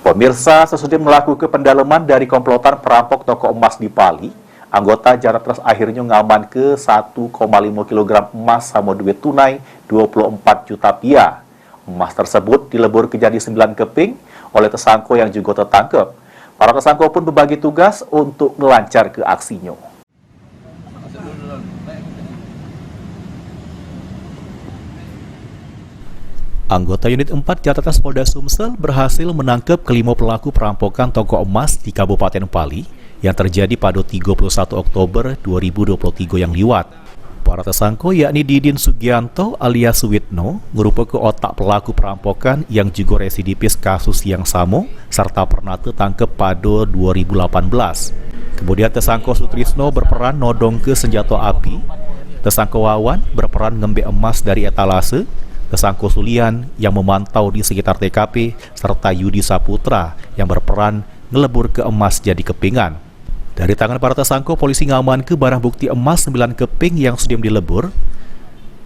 Pemirsa, sesudah melakukan pendalaman dari komplotan perampok toko emas di Pali, anggota Jaratres akhirnya ngaman ke 1,5 kg emas sama duit tunai 24 juta rupiah. Emas tersebut dilebur ke jadi 9 keping oleh tersangka yang juga tertangkap. Para tersangka pun berbagi tugas untuk melancar ke aksinya. Anggota unit 4 Jaratres Polda Sumsel berhasil menangkap kelima pelaku perampokan toko emas di Kabupaten Pali yang terjadi pada 31 Oktober 2023 yang liwat. Para tersangka yakni Didin Sugianto alias Witno merupakan otak pelaku perampokan yang juga residivis kasus yang sama serta pernah tertangkap pada 2018. Kemudian tersangka Sutrisno berperan nodong ke senjata api, tersangka Wawan berperan ngembe emas dari etalase, tersangka Sulian yang memantau di sekitar TKP, serta Yudi Saputra yang berperan ngelebur ke emas jadi kepingan. Dari tangan para tersangka, polisi ngaman ke barang bukti emas 9 keping yang sudah dilebur,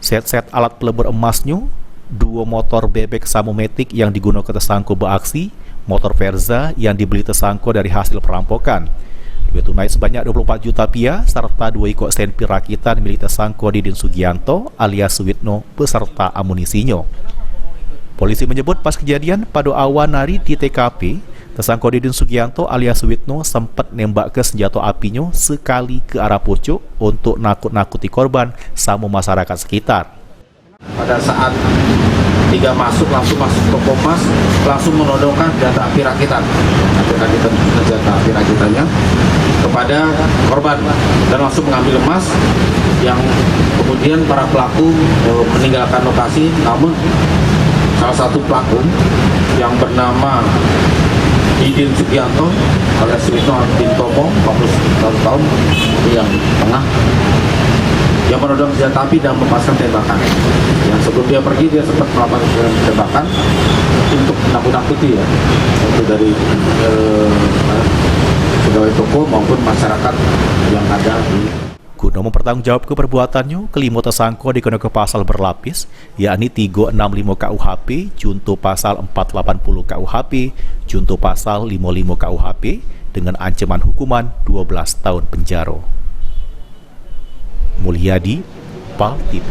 set-set alat pelebur emasnya, 2 motor bebek Samometik yang digunakan tersangka beraksi, motor Verza yang dibeli tersangka dari hasil perampokan, duit tunai sebanyak 24 juta rupiah, serta 2 ekor senpi rakitan milik tersangka Didin Sugianto alias Witno beserta amunisinya. Polisi menyebut pas kejadian pada awan hari di TKP, tersangka Didin Sugianto alias Witno sempat nembak ke senjata apinya sekali ke arah pucuk untuk nakut-nakuti korban sama masyarakat sekitar. Pada saat tiga langsung masuk ke Pomas, langsung menodongkan senjata api rakitan kepada korban dan langsung mengambil emas yang kemudian para pelaku meninggalkan lokasi. Namun salah satu pelaku yang bernama Didin Sugianto alias Witno Bintomo 41 tahun yang tengah yang menodong senjata api dan melepaskan tembakan. Yang sebelum dia pergi, dia sempat melakukan tembakan untuk menakut-nakuti ya, itu dari pegawai toko maupun masyarakat yang ada di. Guna mempertanggungjawabkan perbuatannya, kelima tersangka dikenakan pasal berlapis, yakni 365 KUHP, junto pasal 480 KUHP, junto pasal 55 KUHP, dengan ancaman hukuman 12 tahun penjara. Mulyadi, PAL TV.